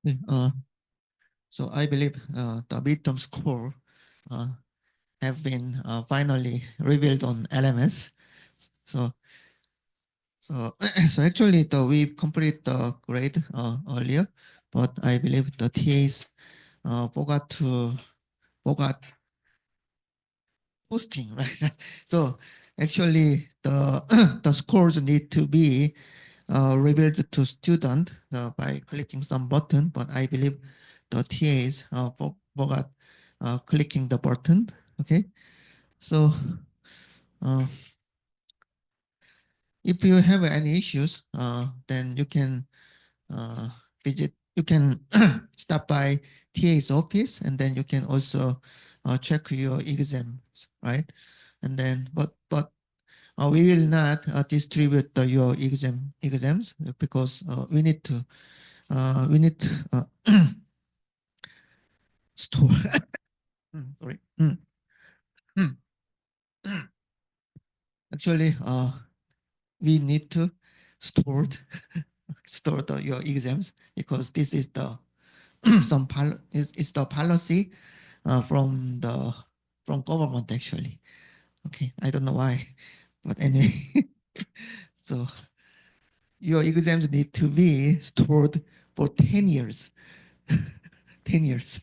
Okay, so I believe the midterm score uh, have been finally revealed on LMS. So so actually we complete the grade earlier, but I believe the TAs forgot posting, right? So actually the the scores need to be revealed to student by clicking some button, but I believe the TAs forgot clicking the button. Okay, so uh, if you have any issues, then you can uh, visit. You can stop by TA's office, and then you can also check your exams, right? And then, but we will not distribute your exams because we need to store. Sorry. Actually, we need to store your exams because this is the is the policy from the government actually. Okay, I don't know why, but anyway, so your exams need to be stored for 10 years. 10 years.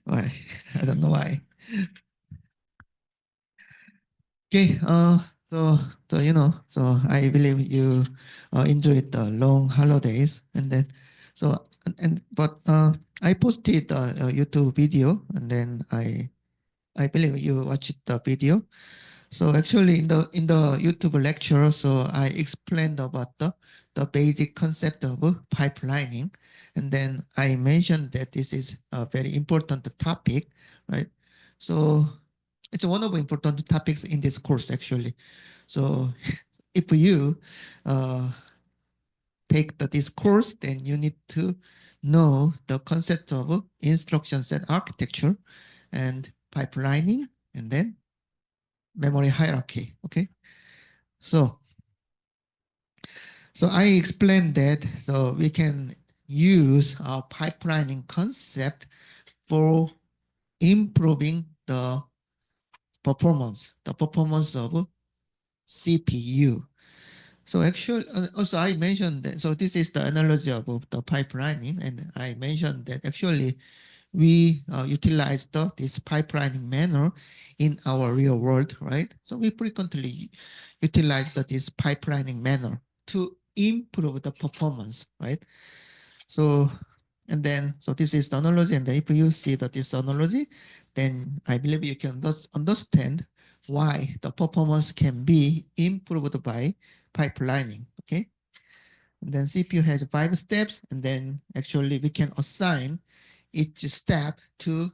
Why? I don't know why. Okay, so so I believe you enjoyed the long holidays, and then but I posted a YouTube video, and then I believe you watched the video. So actually, in the YouTube lecture, so I explained about the basic concept of pipelining, and then I mentioned that this is a very important topic, right? So it's one of the important topics in this course actually. So if you uh, take this course, then you need to know the concept of instruction set architecture and pipelining, and then memory hierarchy. Okay, so so I explained that so we can use our pipelining concept for improving the performance of CPU. So actually, also I mentioned that, so this is the analogy of the pipelining, and I mentioned that actually we utilize this pipelining manner in our real world, right? So we frequently utilize this pipelining manner to improve the performance, right? So, and then, so this is the analogy, and if you see this analogy, then I believe you can understand why the performance can be improved by pipelining, okay? And then CPU has 5 steps, and then actually we can assign each step to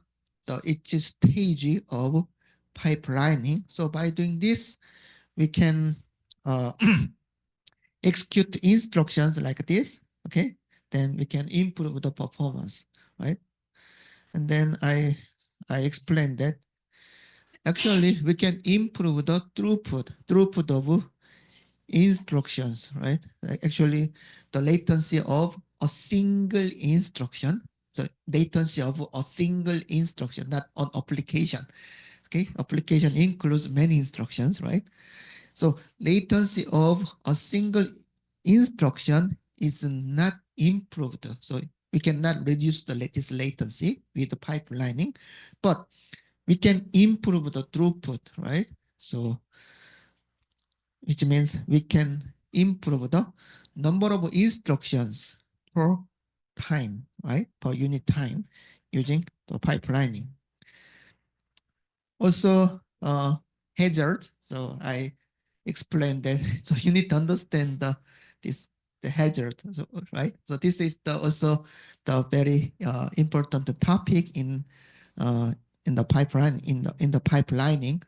each stage of pipelining. So by doing this, we can uh, execute instructions like this, okay? Then we can improve the performance, right? And then I explained that actually we can improve the throughput of instructions, right? Like actually the latency of a single instruction. So latency of a single instruction, not on application. Okay, application includes many instructions, right? So latency of a single instruction is not improved. So we cannot reduce this latency with the pipelining, but we can improve the throughput, right? So which means we can improve the number of instructions per time, right? Per unit time using the pipelining. Also, hazard. So I explained that. So you need to understand the hazard, so, right? So this is also the very important topic in the pipeline in the pipelining.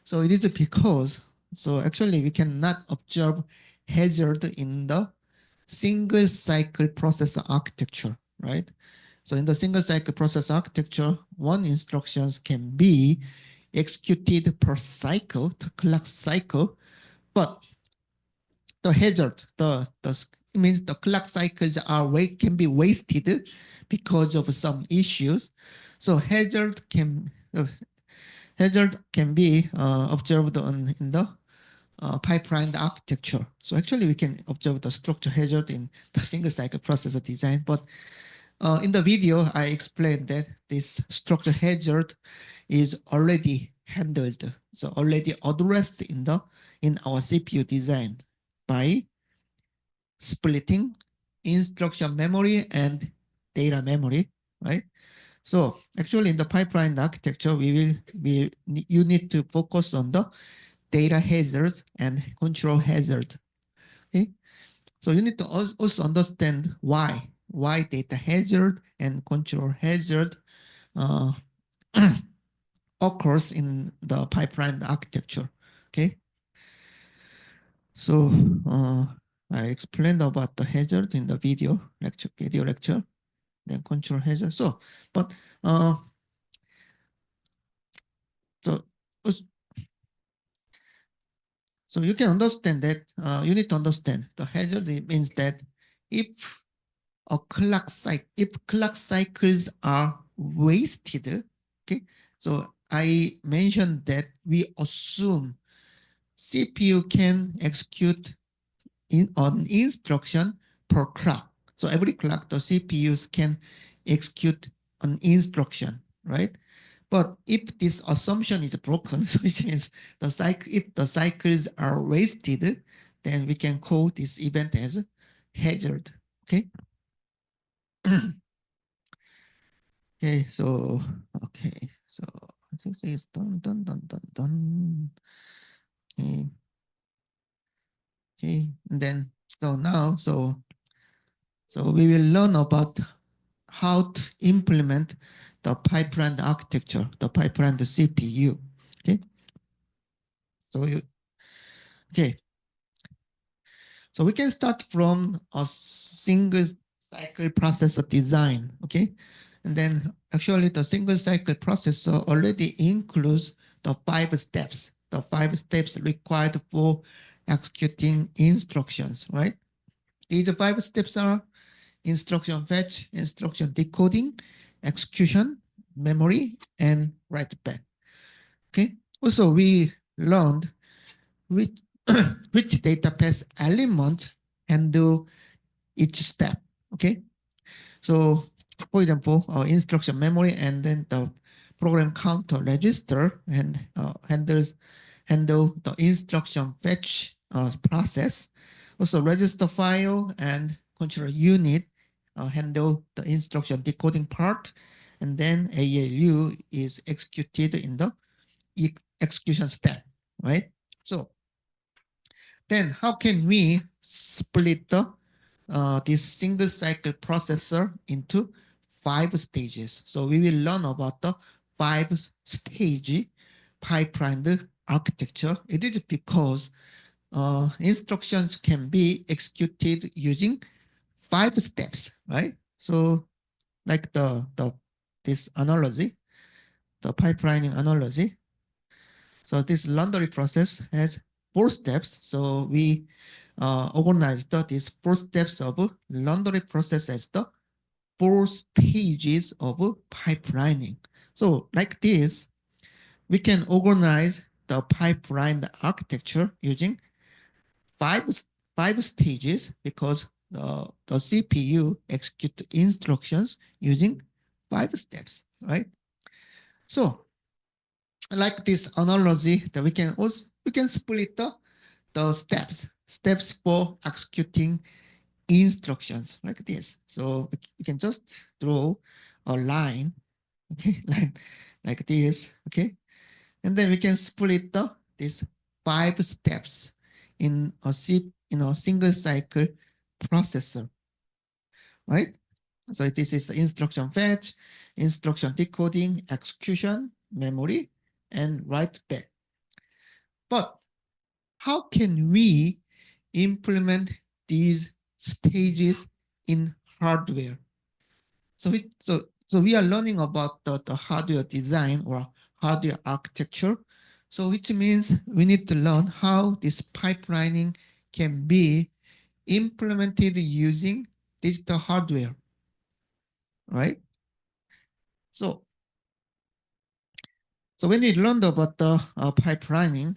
So it is because so actually we cannot observe hazard in the single cycle processor architecture, right? So in the single cycle process architecture, one instructions can be executed per cycle, the clock cycle, but the hazard, it means the clock cycles can be wasted because of some issues. So hazard can be observed in the pipeline architecture. So actually, we can observe the structure hazard in the single cycle processor design. But in the video, I explained that this structure hazard is already handled, so already addressed in our CPU design by splitting instruction memory and data memory, right? So actually, in the pipeline architecture, you need to focus on the data hazards and control hazard. Okay, so you need to also understand why data hazard and control hazard uh, occurs in the pipeline architecture. Okay, so I explained about the hazard in the video lecture, then control hazard. So, but so so you can understand that you need to understand the hazard. It means that if if clock cycles are wasted, okay. So I mentioned that we assume CPU can execute an instruction per clock. So every clock, the CPUs can execute an instruction, right? But if this assumption is broken, which means if the cycles are wasted, then we can call this event as hazard. Okay. Okay. So I think it's done. Okay. Okay. And then so we will learn about how to implement the pipeline architecture, the pipeline CPU. Okay. So okay. So we can start from a single cycle processor design. Okay. And then actually the single cycle processor already includes the 5 steps, required for executing instructions, right? These 5 steps are instruction fetch, instruction decoding, execution, memory, and write back. Okay. Also, we learned which which data path element handle each step. Okay. So, for example, instruction memory and then the program counter register and handle the instruction fetch process. Also, register file and control unit handle the instruction decoding part, and then ALU is executed in the execution step, right? So then how can we split this single cycle processor into 5 stages? So we will learn about the 5 stage pipeline architecture. It is because instructions can be executed using 5 steps, right? So like this analogy, the pipelining analogy. So this laundry process has 4 steps. So we organized these 4 steps of laundry process as the 4 stages of pipelining. So like this, we can organize the pipeline architecture using five, 5 stages because the CPU execute instructions using 5 steps, right? So like this analogy that we can split the steps for executing instructions like this. So we can just draw a line, okay, line like this, okay, and then we can split these 5 steps in a single cycle processor, right? So this is the instruction fetch, instruction decoding, execution, memory, and write back. But how can we implement these stages in hardware? So we are learning about the hardware design or hardware architecture. So which means we need to learn how this pipelining can be implemented using digital hardware, right? So, when we learned about the pipelining,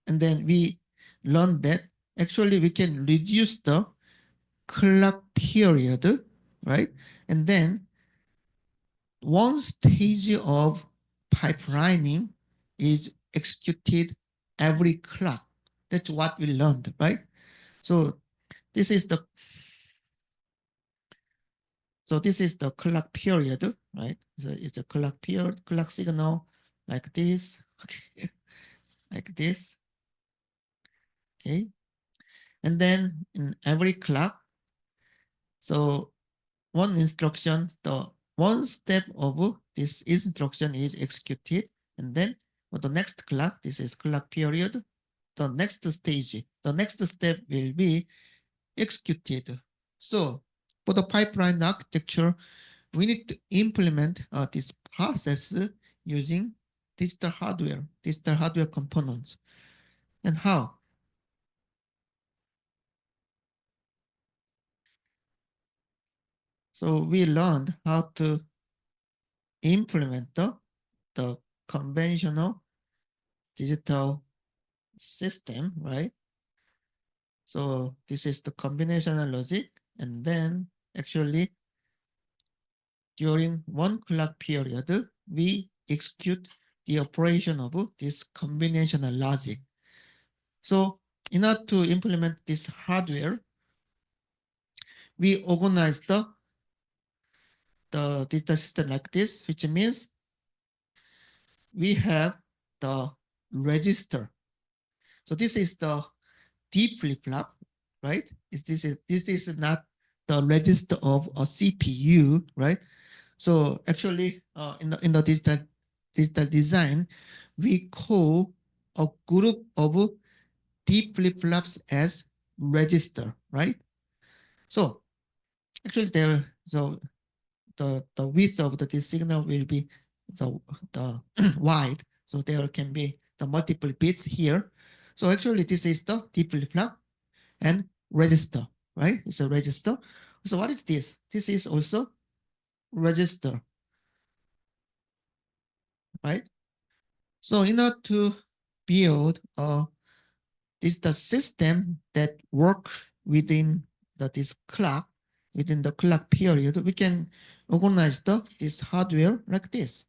and then we learned that actually we can reduce the clock period, right? And then one stage of pipelining is executed every clock. That's what we learned, right? So this is the clock period, right? So it's a clock period, clock signal like this, okay, like this, okay. And then in every clock, so one instruction, the one step of this instruction is executed, and then for the next clock, this is clock period, the next stage, the next step will be executed. So for the pipeline architecture, we need to implement this process using digital hardware components. And how? So we learned how to implement the conventional digital system, right? So this is the combinational logic. And then actually during one clock period, we execute the operation of this combinational logic. So in order to implement this hardware, we organize the digital system like this, which means we have the register. So this is the D flip-flop, right? This is not the register of a CPU, right? So actually, in the digital design, we call a group of D flip-flops as register, right? So actually, the width of the signal will be the wide, so there can be the multiple bits here. So actually, this is the D flip-flop and register, right? It's a register. So what is this? This is also register, right? So in order to build a digital system that work within this clock, within the clock period, we can organize this hardware like this.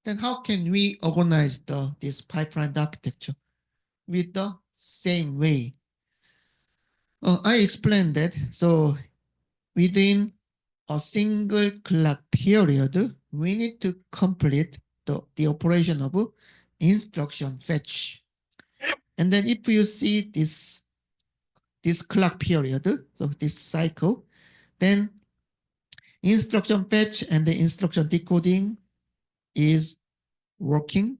Then how can we organize this pipeline architecture with the same way? I explained that. So within a single clock period, we need to complete the operation of instruction fetch. And then if you see this clock period, so this cycle, then instruction fetch and the instruction decoding is working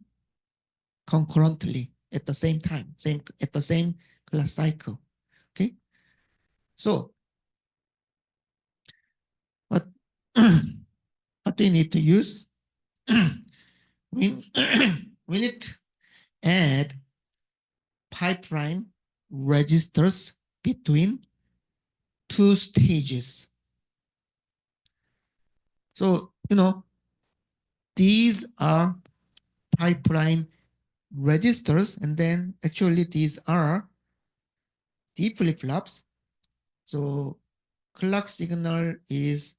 concurrently at the same time, at the same clock cycle. Okay, so what what we need to use? we we need to add pipeline registers between two stages. So, these are pipeline registers, and then actually these are the flip-flops. So clock signal is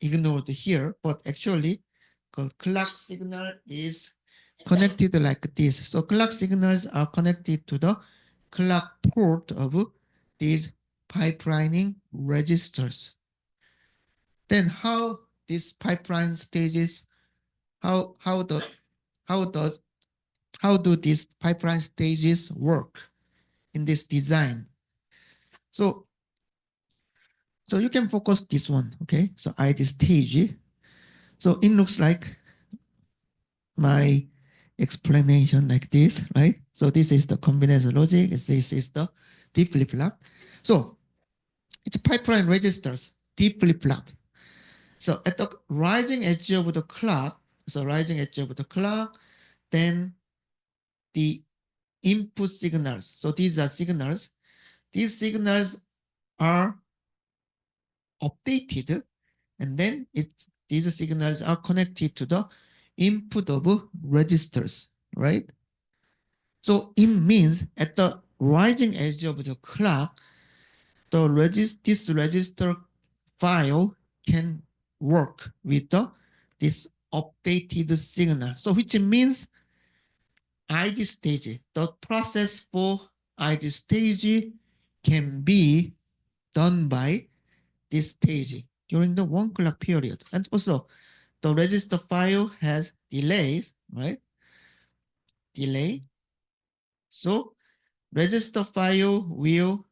ignored here, but actually clock signal is connected like this. So clock signals are connected to the clock port of these pipelining registers. Then how these pipeline stages, how how the how does how do these pipeline stages work in this design? So you can focus this one, okay? So ID stage. So it looks like my explanation like this, right? So this is the combination logic. This is the deep flip-flop. So it's pipeline registers, deep flip-flop. So at the rising edge of the clock, then the input signals. So these are signals. These signals are updated, and then these signals are connected to the input of registers, right? So it means at the rising edge of the clock, this register file can work with this updated signal. So which means ID stage, the process for ID stage can be done by this stage during the 1 clock period. And also the register file has delays, right? Delay. So register file will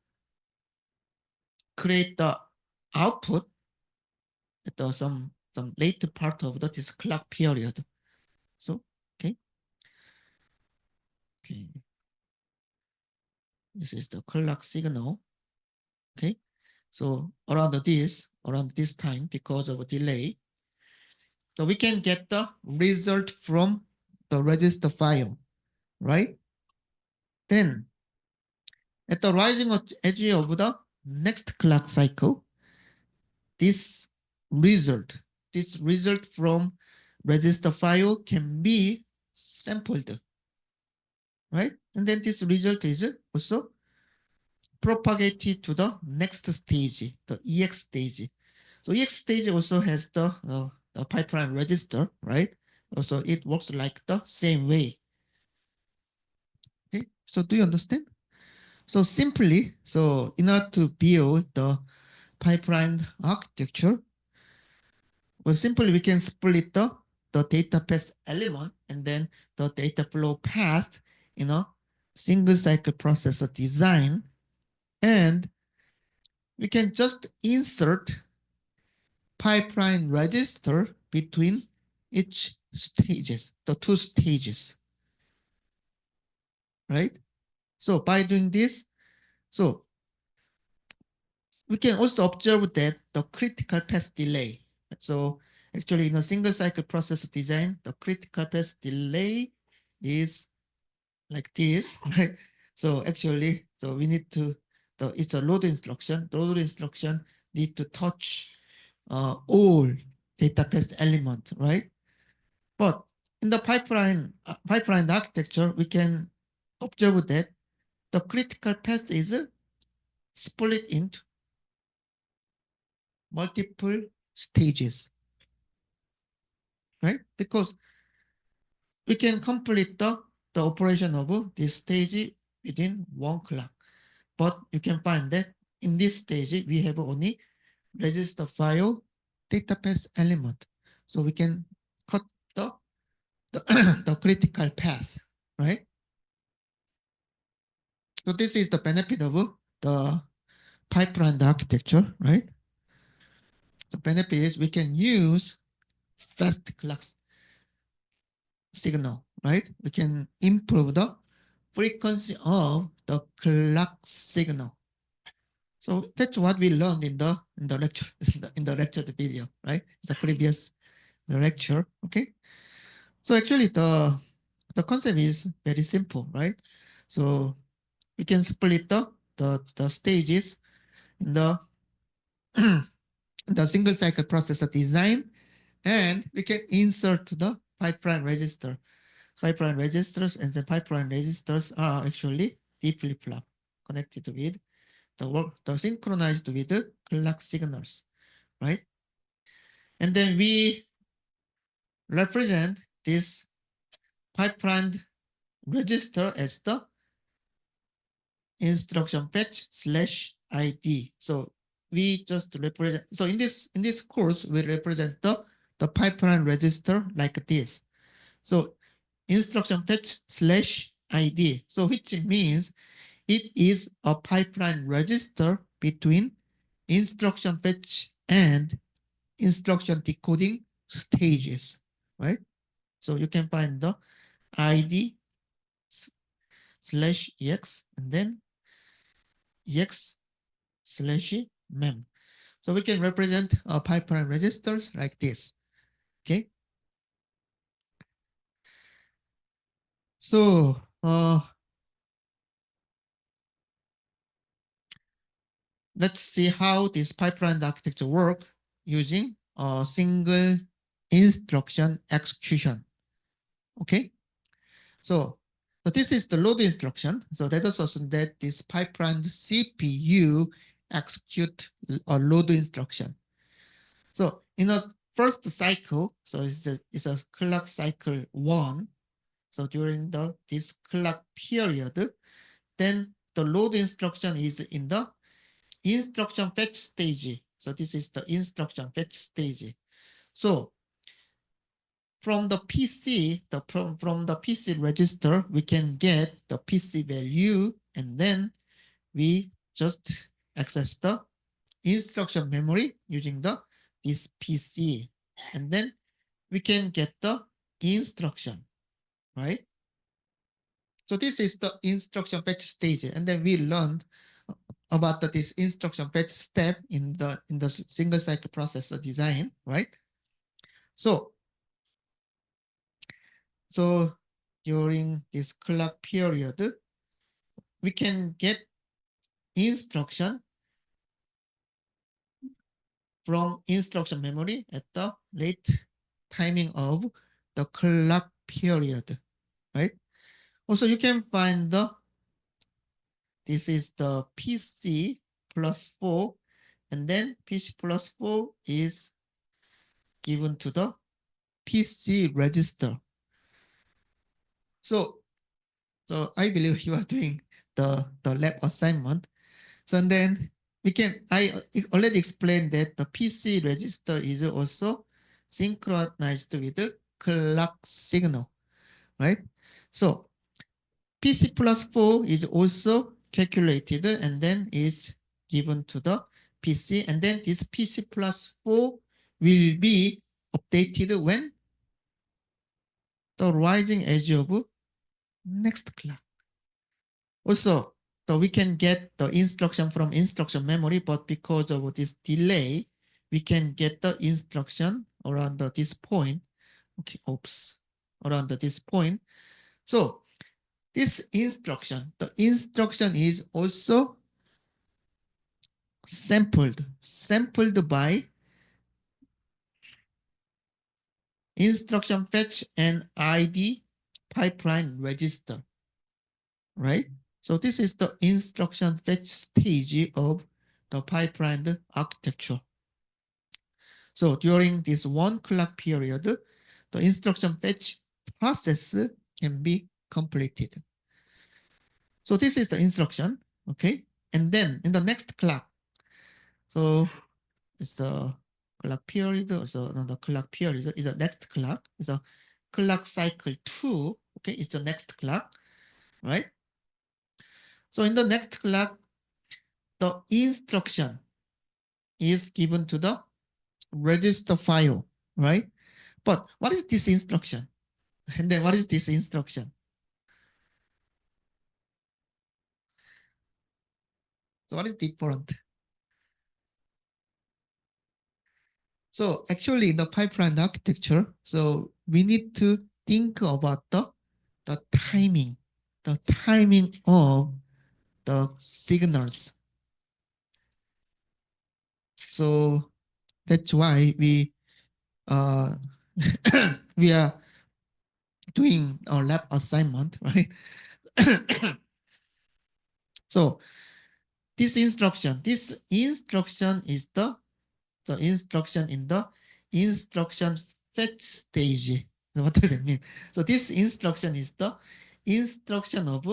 create the output at some later part of this clock period. So okay, okay, this is the clock signal. Okay, so around this time, because of a delay, so we can get the result from the register file, right? Then at the rising edge of the next clock cycle, this result, from register file can be sampled, right? And then this result is also propagated to the next stage, the EX stage. So EX stage also has the pipeline register, right? Also, it works like the same way. Okay, so do you understand? So simply, so in order to build the pipeline architecture, well, simply we can split the data path element and then the data flow path in a single cycle processor design. And we can just insert pipeline register between each stages, the two stages, right? So by doing this, so we can also observe that the critical path delay. So actually in a single cycle process design, the critical path delay is like this, right? So actually, so we need to, it's a load instruction. The load instruction need to touch all data path elements, right? But in the pipeline architecture, we can observe that the critical path is split into multiple stages, right? Because we can complete the operation of this stage within 1 clock. But you can find that in this stage, we have only register file data path element. So we can cut the, the critical path, right? So this is the benefit of the pipeline architecture, right? The benefit is we can use fast clock signal, right? We can improve the frequency of the clock signal. So that's what we learned in the lecture, in the lecture video, right? It's the previous lecture, okay? So actually the concept is very simple, right? So we can split the stages in the single cycle processor design, and we can insert the pipeline register. Pipeline registers and the pipeline registers are actually D flip-flop connected with the synchronized with the clock signals, right? And then we represent this pipeline register as the instruction fetch slash ID. So we just represent, so in this course, we represent the pipeline register like this. So instruction fetch slash ID. So which means it is a pipeline register between instruction fetch and instruction decoding stages, right? So you can find the ID slash EX and then EX slash mem. So we can represent our pipeline registers like this, okay? So let's see how this pipeline architecture work using a single instruction execution. Okay, so this is the load instruction. So let us assume that this pipeline CPU execute a load instruction. So in a first cycle, so it's a clock cycle 1. So during this clock period, then the load instruction is in the instruction fetch stage. So this is the instruction fetch stage. So from the PC, from the PC register, we can get the PC value, and then we just access the instruction memory using this PC, and then we can get the instruction, right? So this is the instruction fetch stage, and then we learned about this instruction fetch step in the single cycle processor design, right? So during this clock period, we can get instruction from instruction memory at the late timing of the clock period, right? Also, you can find this is the PC plus 4, and then PC plus 4 is given to the PC register. So I believe you are doing the lab assignment. So then I already explained that the PC register is also synchronized with the clock signal, right? So PC plus 4 is also calculated and then is given to the PC, and then this PC plus 4 will be updated when the rising edge of next clock. Also, so we can get the instruction from instruction memory, but because of this delay, we can get the instruction around this point. Okay, oops, around this point. So this instruction, the instruction is also sampled by instruction fetch and ID pipeline register, right? So this is the instruction fetch stage of the pipeline architecture. So during this one clock period, the instruction fetch process can be completed. So this is the instruction, okay? And then in the next clock, so it's the clock period, so the clock period is the next clock, it's a clock cycle 2, okay? It's the next clock, right? So in the next clock, the instruction is given to the register file, right? But what is this instruction? And then what is this instruction? So what is different? So actually in the pipeline architecture, so we need to think about the timing of the signals. So that's why we are doing our lab assignment, right? So this instruction is the instruction in the instruction fetch stage. So what does it mean? So this instruction is the instruction of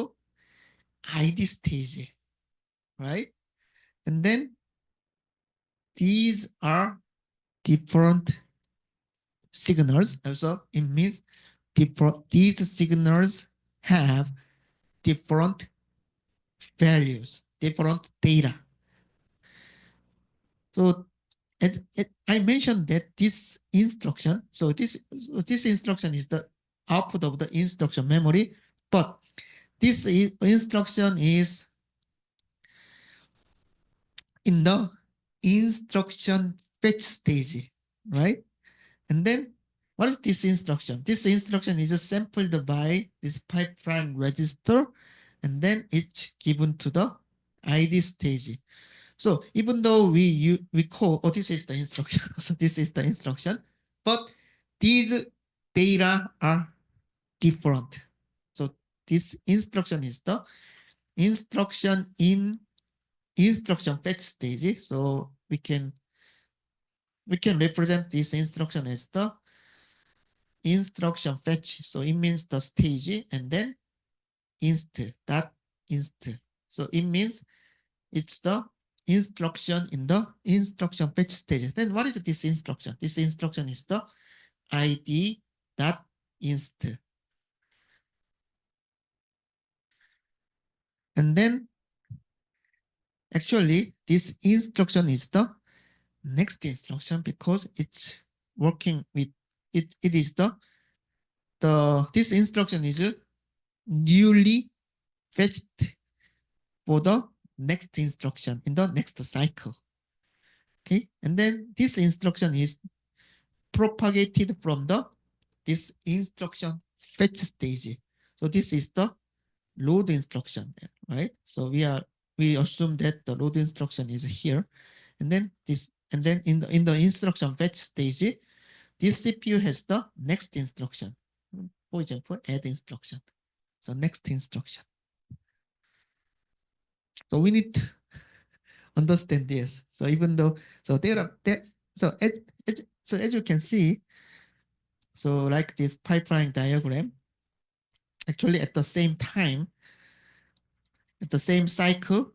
ID stage, right? And then these are different signals. Also, it means these signals have different values, different data. So I mentioned that this instruction, so this instruction is the output of the instruction memory, but this instruction is in the instruction fetch stage, right? And then what is this instruction? This instruction is sampled by this pipeline register, and then it's given to the ID stage. So even though we call, oh, this is the instruction, so this is the instruction, but these data are different. So this instruction is the instruction in instruction fetch stage. So we can represent this instruction as the instruction fetch. So it means the stage and then inst, that inst. So it means it's the instruction in the instruction fetch stage. Then what is this instruction? This instruction is the id dot inst. And then actually this instruction is the next instruction because it's working with it. It is the this instruction is newly fetched for the next instruction in the next cycle. Okay, and then this instruction is propagated from the this instruction fetch stage. So this is the load instruction, right? So we assume that the load instruction is here, and then this, and then in the instruction fetch stage, this CPU has the next instruction. For example, add instruction. So next instruction. So we need to understand this. So even though there are so as you can see, so like this pipeline diagram, actually at the same time, at the same cycle,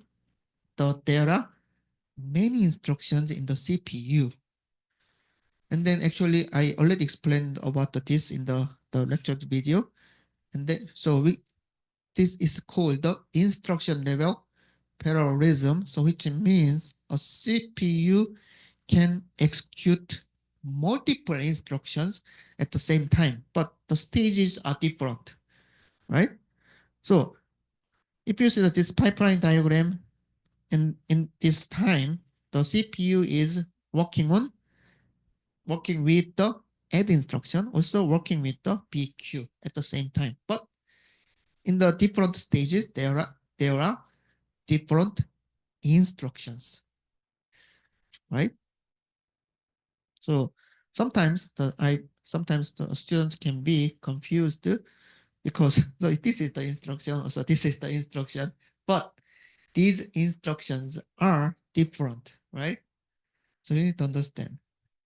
there are many instructions in the CPU. And then actually I already explained about this in the lecture video. And then so this is called the instruction level parallelism. So which means a CPU can execute multiple instructions at the same time, but the stages are different, right? So if you see that this pipeline diagram, in this time, the CPU is working with the add instruction, also working with the BQ at the same time. But in the different stages, there are different instructions, right? So sometimes the students can be confused because so this is the instruction, so this is the instruction, but these instructions are different, right? So you need to understand.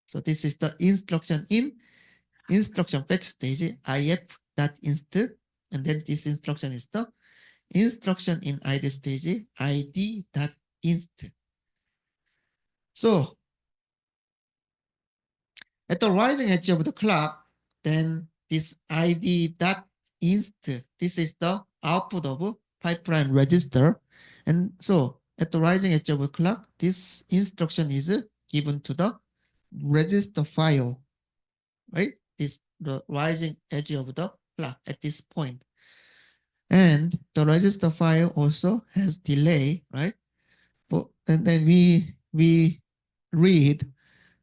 So this is the instruction in instruction fetch stage if.inst, and then this instruction is the instruction in id stage id.inst. So at the rising edge of the clock, then this id.inst, this is the output of pipeline register. And so at the rising edge of the clock, this instruction is given to the register file, right? This the rising edge of the clock at this point. And the register file also has delay, right? And then we read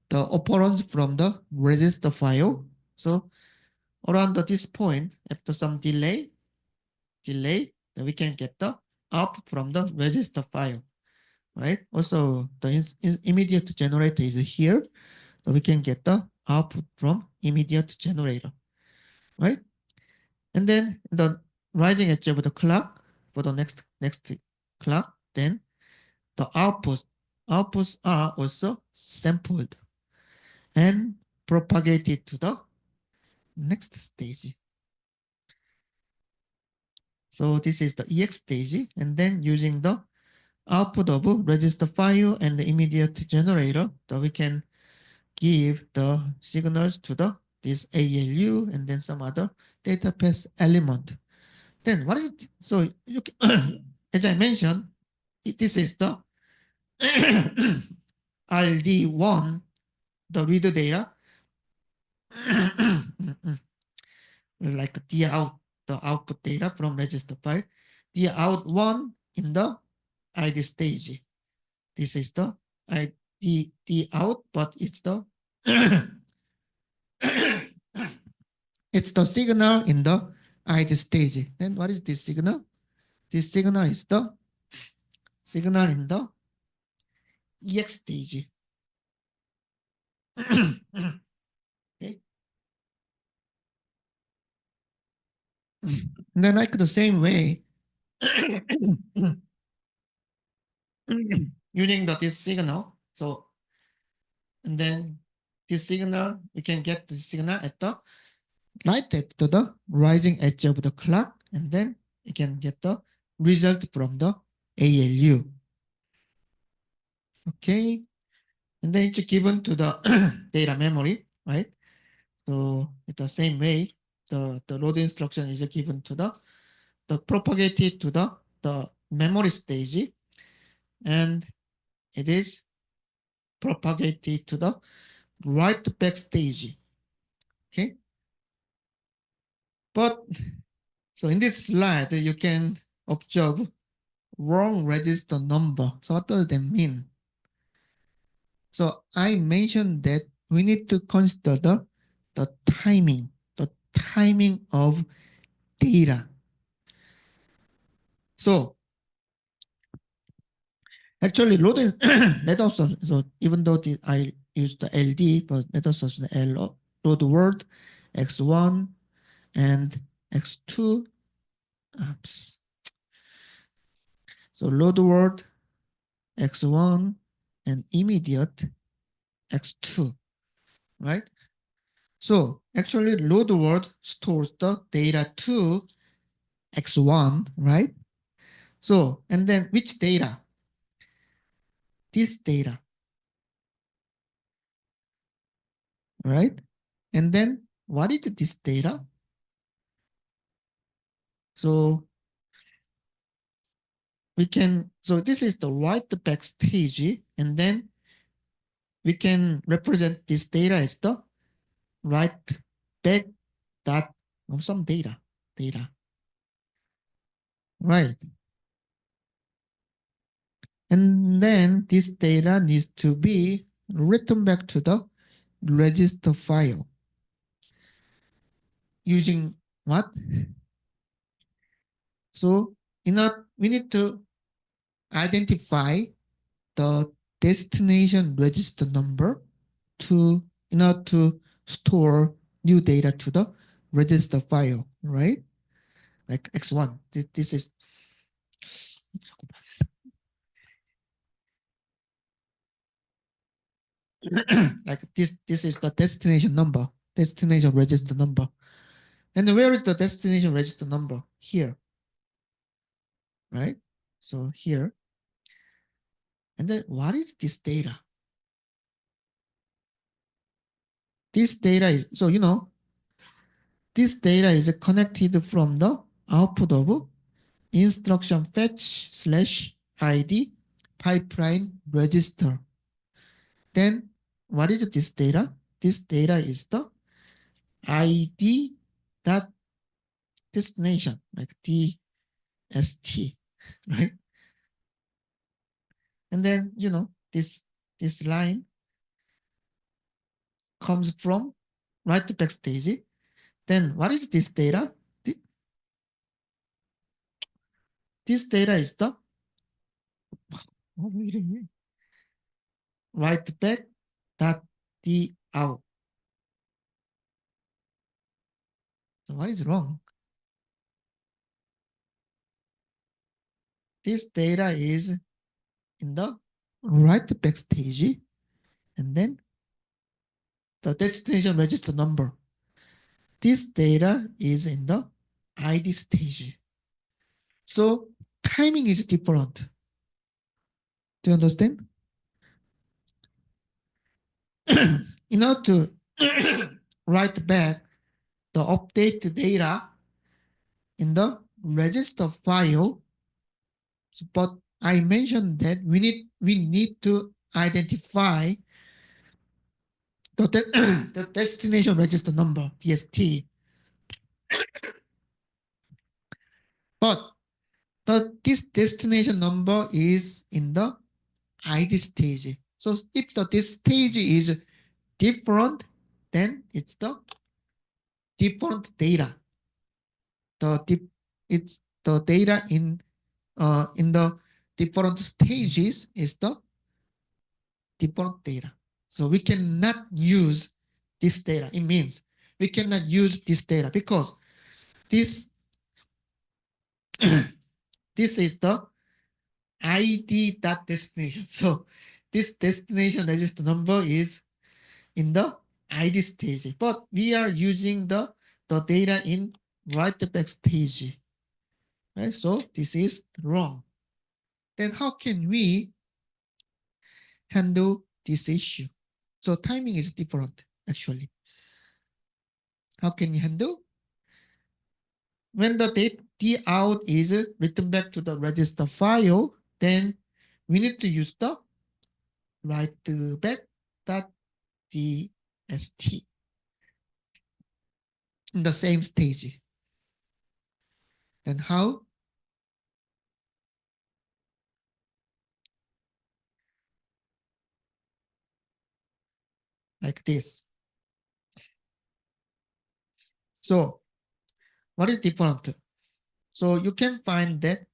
the operands from the register file. So around this point, after some delay, then we can get the output from the register file, right? Also, the immediate generator is here, so we can get the output from immediate generator, right? And then the rising edge of the clock for the next clock, then the outputs are also sampled and propagated to the next stage. So this is the EX stage, and then using the output of register file and the immediate generator, so we can give the signals to this ALU and then some other data path element. Then what is it? So you can, as I mentioned, this is the RD1, the read data, like the output data from register file, the out one in the ID stage. This is the the out, but it's the it's the signal in the ID stage. Then what is this signal? This signal is the signal in the EX stage. Okay. And then like the same way, using this signal. So, and then this signal, we can get the signal at the right after the rising edge of the clock, and then you can get the result from the ALU. Okay, and then it's given to the data memory, right? So it's the same way, the load instruction is given to the propagated to the memory stage, and it is propagated to the write back stage. Okay, but so in this slide you can observe wrong register number. So what does that mean? So I mentioned that we need to consider the timing of data. So actually loading methods of, so even though I use the LD, but methods of the load word X1 and X2. Oops. So load word X1 and immediate X2, right? So actually load word stores the data to X1, right? So, and then which data? This data, right? And then what is this data? So we can, so this is the write back stage, and then we can represent this data as the write back dot some data, right? And then this data needs to be written back to the register file using what? So we need to identify the destination register number to in order to store new data to the register file, right? Like X1. This is like this is the destination register number. And where is the destination register number? Here, right? So here. And then what is this data? This data is, so this data is connected from the output of instruction fetch slash ID pipeline register. Then what is this data? This data is the ID dot destination, like DST, right? And then, this line comes from write back stage. Then what is this data? This data is the write back dot D out. So what is wrong? This data is in the write back stage, and then the destination register number. This data is in the ID stage. So timing is different. Do you understand? In order to write back the update data in the register file, but I mentioned that we need to identify the destination register number, DST. But this destination number is in the ID stage. So if this stage is different, then it's the different data. It's the data in the different stages is the different data. So we cannot use this data. It means we cannot use this data because this this is the ID dot destination. So this destination register number is in the ID stage, but we are using the data in write back stage. Right? So this is wrong. Then how can we handle this issue? So timing is different actually. How can you handle? When the date D out is written back to the register file, then we need to use the write back dot dst in the same stage. Then how? Like this. So what is different? So you can find that.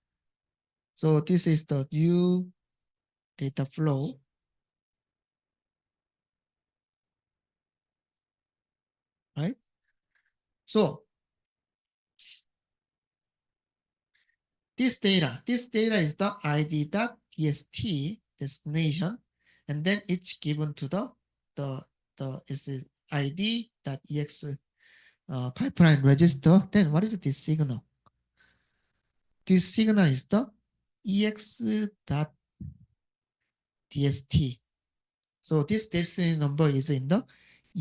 So this is the new data flow. Right? So this data is the id.tst destination, and then it's given to the is id.ex pipeline register. Then what is this signal? This signal is the ex.dst. So this destination number is in the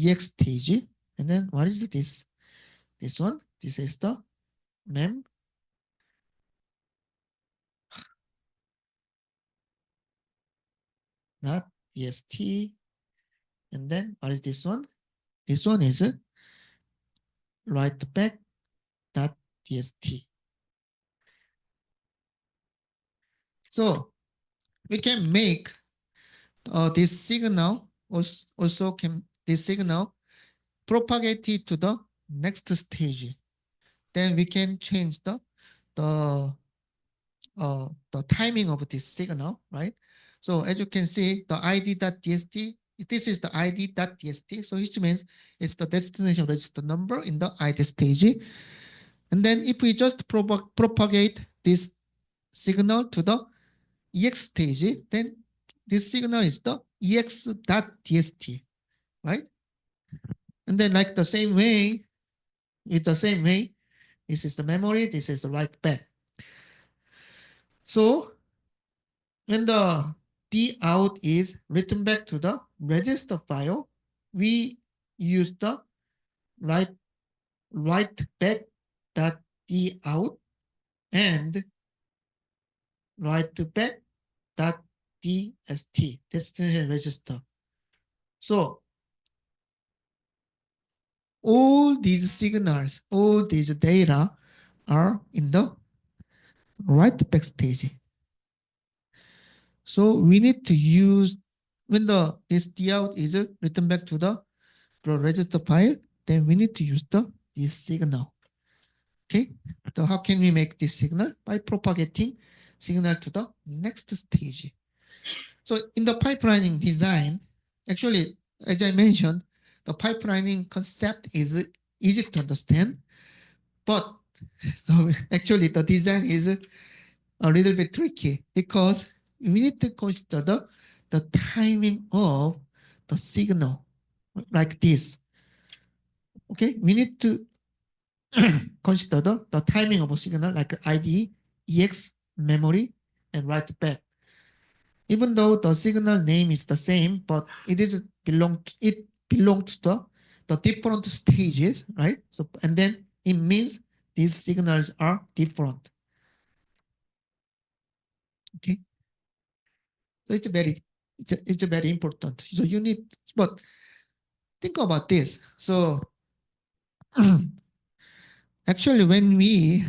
ex stage. And then what is this? This one, this is the mem dot est. And then what is this one? This one is write back dot tst. So we can make this signal also can this signal propagate it to the next stage. Then we can change the the timing of this signal, right? So as you can see, the id.dst, this is the id.dst, so which means it's the destination register number in the id stage. And then if we just propagate this signal to the ex stage, then this signal is the ex.dst, right? And then like the same way, with the same way, this is the memory, this is the write back. So when the D out is written back to the register file, we use the write back dot D out and write back dot DST, destination register. So all these signals, all these data are in the write back stage. So we need to use when this D out is written back to the register file, then we need to use this signal. Okay, so how can we make this signal? By propagating signal to the next stage. So in the pipelining design, actually, as I mentioned, the pipelining concept is easy to understand, but so actually the design is a little bit tricky because we need to consider the timing of the signal like this. Okay, we need to consider the timing of a signal like ID, EX, memory, and write back. Even though the signal name is the same, but it belongs to the different stages, right? So and then it means these signals are different. Okay, so it's a very important. So you need, but think about this. So actually, when we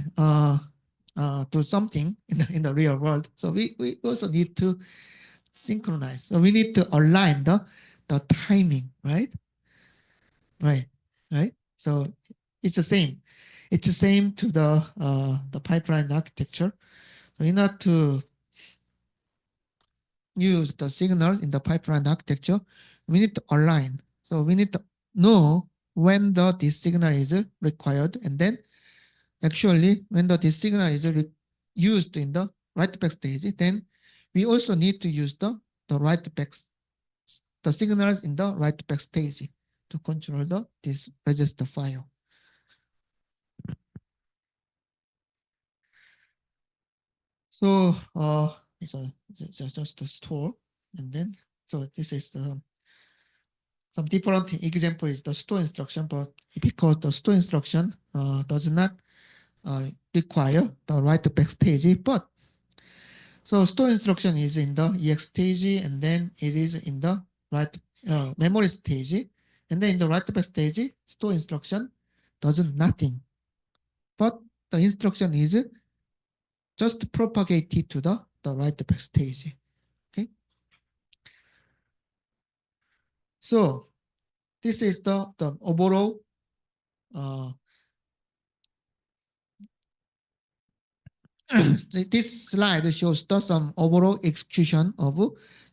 do something in the real world, so we also need to synchronize. So we need to align the timing, right? Right, right. So it's the same. It's the same to the pipeline architecture. So in order use the signals in the pipeline architecture, we need to align. So we need to know when this signal is required, and then actually when this signal is used in the write back stage, then we also need to use the write back the signals in the write back stage to control this register file. So it's just a store, and then so this is some different example is the store instruction, but because the store instruction does not require the write back stage, but so store instruction is in the EX stage, and then it is in the write memory stage, and then in the write back stage, store instruction does nothing, but the instruction is just propagated to the write back stage. Okay, so this is the overall this slide shows some overall execution of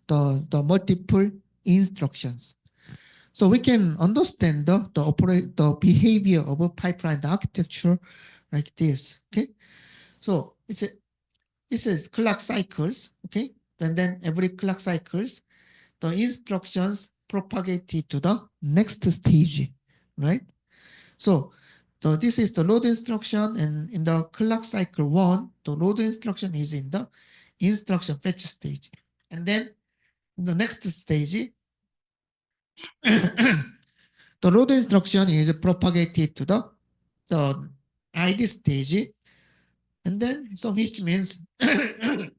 the multiple instructions. So we can understand the behavior of a pipeline architecture like this. Okay, so it says clock cycles. Okay, and then every clock cycles, the instructions propagated to the next stage, right? So this is the load instruction, and in the clock cycle 1, the load instruction is in the instruction fetch stage. And then in the next stage, the load instruction is propagated to the ID stage. And then, so which means the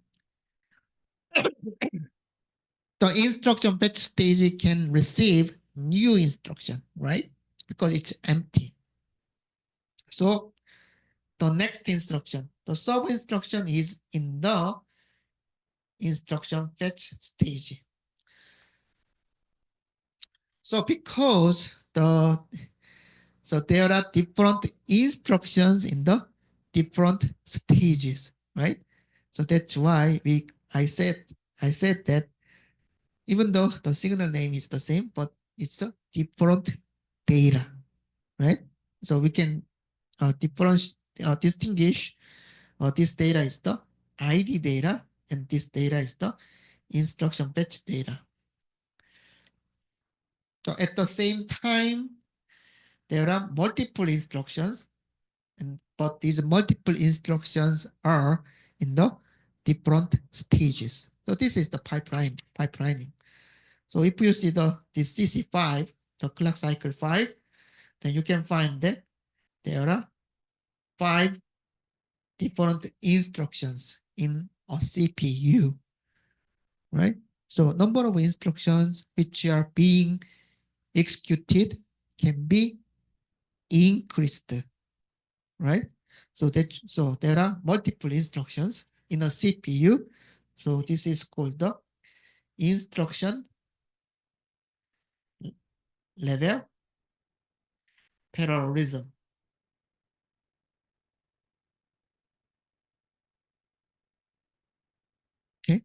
instruction fetch stage can receive new instruction, right? Because it's empty. So the next instruction, the sub instruction is in the instruction fetch stage. So because there are different instructions in the different stages, right? So that's why I said that even though the signal name is the same, but it's a different data, right? So we can distinguish this data is the ID data, and this data is the instruction fetch data. So at the same time, there are multiple instructions, but these multiple instructions are in the different stages. So this is the pipelining. So if you see this CC5, the clock cycle 5, then you can find that there are 5 different instructions in a CPU, right? So number of instructions which are being executed can be increased, right? So there are multiple instructions in a CPU. So this is called the instruction level parallelism. Okay.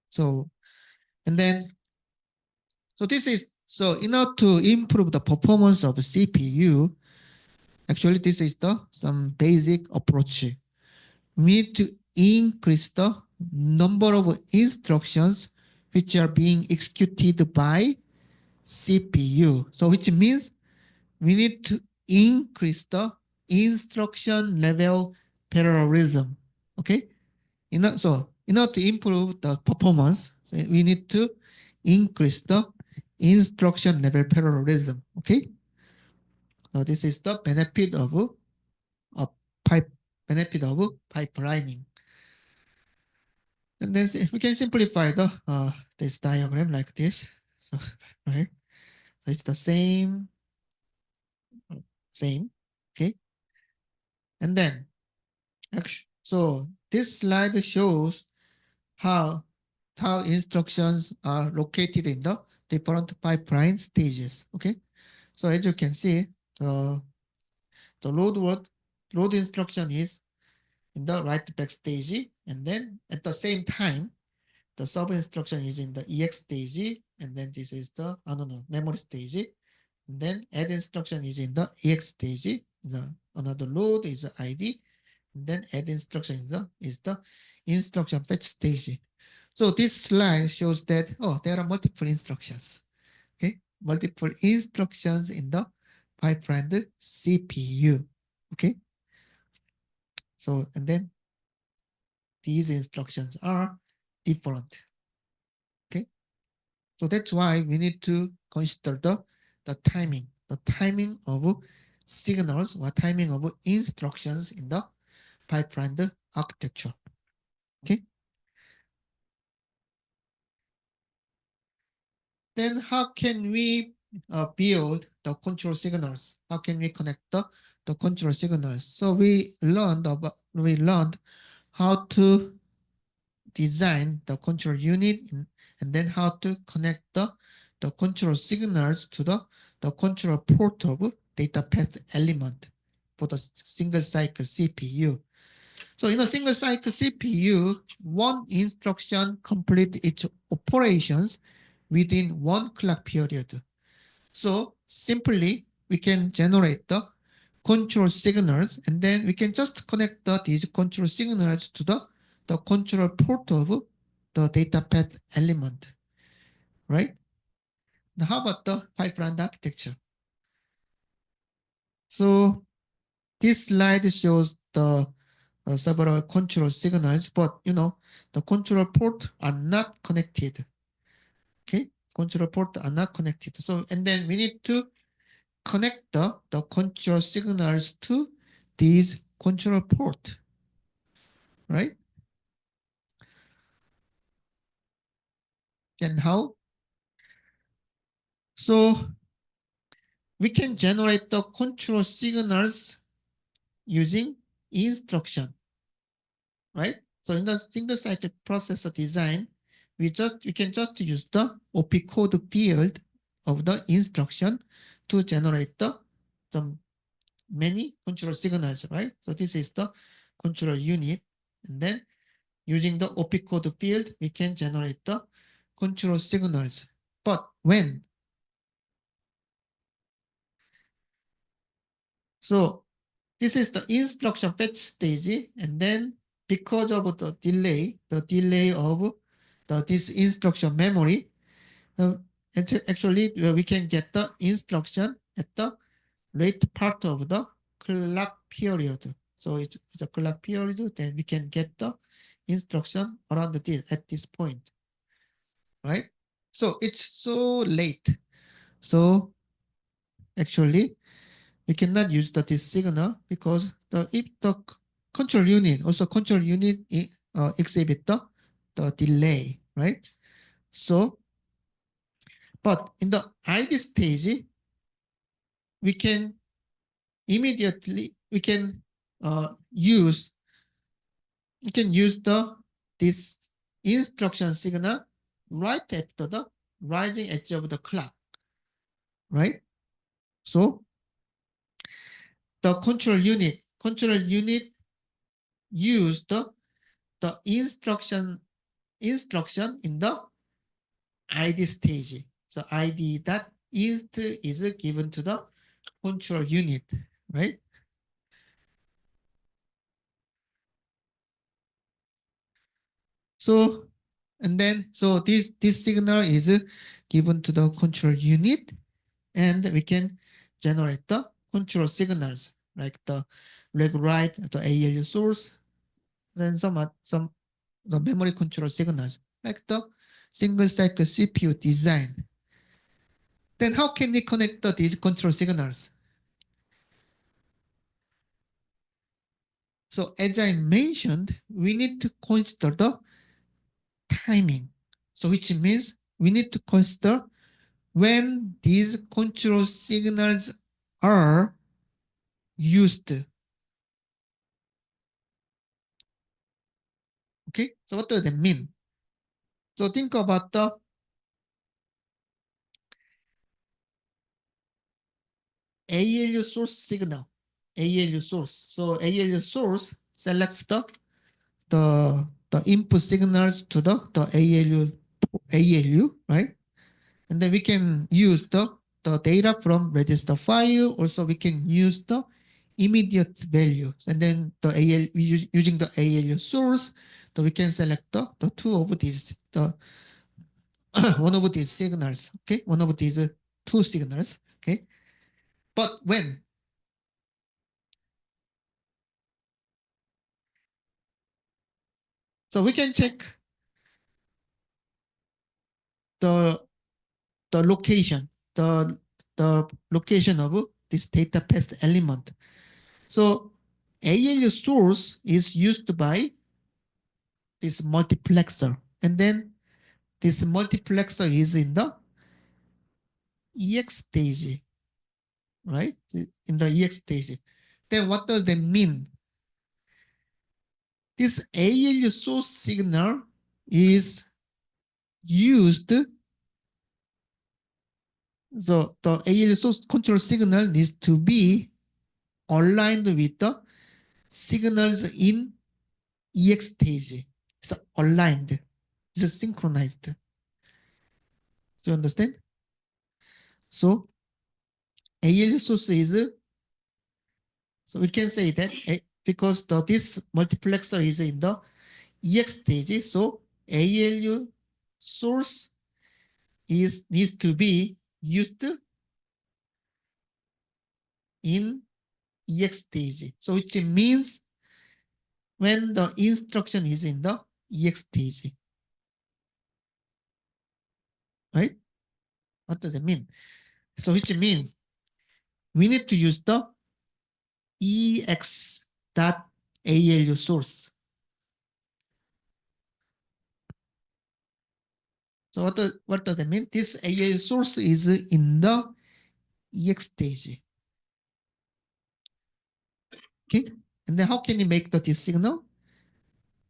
So and then in order to improve the performance of CPU, actually this is some basic approach. We need to increase the number of instructions which are being executed by CPU. So which means we need to increase the instruction level parallelism. Okay. In order to improve the performance, so we need to increase the instruction level parallelism. Okay. So this is the benefit of a pipelining. And then we can simplify this diagram like this. So right. So it's the same. Okay. And then so this slide shows how instructions are located in the different pipeline stages. Okay. So as you can see, the load instruction is in the write back stage, and then at the same time, the sub instruction is in the EX stage, and then this is the memory stage. And then add instruction is in the EX stage. Another load is the ID. And then add instruction is the instruction fetch stage. So this slide shows that there are multiple instructions. Okay, multiple instructions in the pipeline CPU. Okay, so and then these instructions are different. Okay, so that's why we need to consider the timing of signals or timing of instructions in the pipeline architecture. Okay, then how can we build the control signals? How can we connect the control signals? So we learned how to design the control unit and then how to connect the control signals to the control port of data path element for the single cycle CPU. So in a single cycle CPU, one instruction completes its operations within one clock period. So simply we can generate the control signals and then we can just connect these control signals to the control port of the data path element, right? Now how about the pipeline architecture? So this slide shows the several control signals, but the control port are not connected. Okay, control port are not connected. So and then we need to connect the control signals to these control port, right? And how? So we can generate the control signals using instruction, right? So in the single cycle processor design, we can just use the OP code field of the instruction to generate the many control signals, right? So this is the control unit, and then using the OP code field, we can generate the control signals. But when? So this is the instruction fetch stage, and then because of the delay of this instruction memory, uh, actually we can get the instruction at the late part of the clock period. So it's a clock period, then we can get the instruction around this at this point, right? So it's so late. So actually we cannot use this signal because if the control unit exhibit the delay, right? So but in the ID stage, we can immediately use this instruction signal right after the rising edge of the clock, right? So the control unit use the instruction in the ID stage. So ID that inst is given to the control unit, right? So and then this signal is given to the control unit, and we can generate the control signals like the read write, the ALU source, then some the memory control signals like the single cycle CPU design. Then how can we connect these control signals? So as I mentioned, we need to consider the timing. So which means we need to consider when these control signals are used. Okay, so what does that mean? So think about the ALU source signal. ALU source. So ALU source selects the the input signals to the ALU, right? And then we can use the data from register file. Also, we can use the immediate values. And then the using the ALU source, so we can select the two of these, the one of these signals, okay? One of these two signals, okay? But when? So we can check the the location, the location of this data path element. So ALU source is used by this multiplexer, and then this multiplexer is in the EX stage, right? In the EX stage. Then what does that mean? This ALU source signal is used, so the ALU source control signal needs to be aligned with the signals in EX stage. It's aligned. It's synchronized. Do you understand? So ALU source is, so we can say that because this multiplexer is in the EX stage, so ALU source needs to be used in EX stage. So which means when the instruction is in the EX stage, right? What does it mean? So which means we need to use the EX.ALU source. So what does that mean? This ALU source is in the EX stage. Okay, and then how can you make this signal?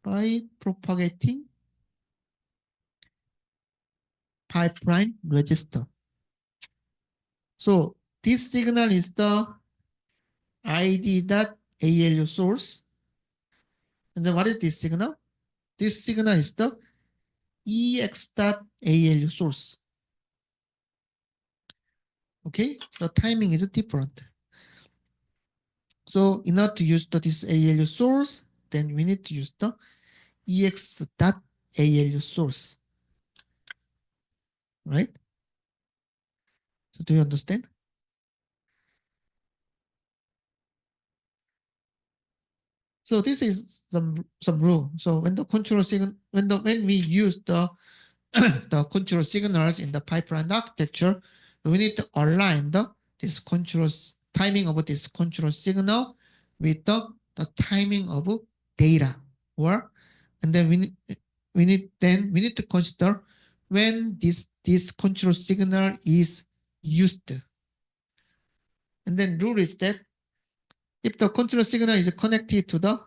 By propagating pipeline register. So this signal is the ID.ALU source. And then what is this signal? This signal is the EX.ALU source. Okay, so timing is different. So in order to use this ALU source, then we need to use the EX.ALU source. Right? So do you understand? So this is some rule. So when the control signal, when we use the the control signals in the pipeline architecture, we need to align this control timing of this control signal with the timing of data. And then we need to consider when this control signal is used. And then rule is that if the control signal is connected to the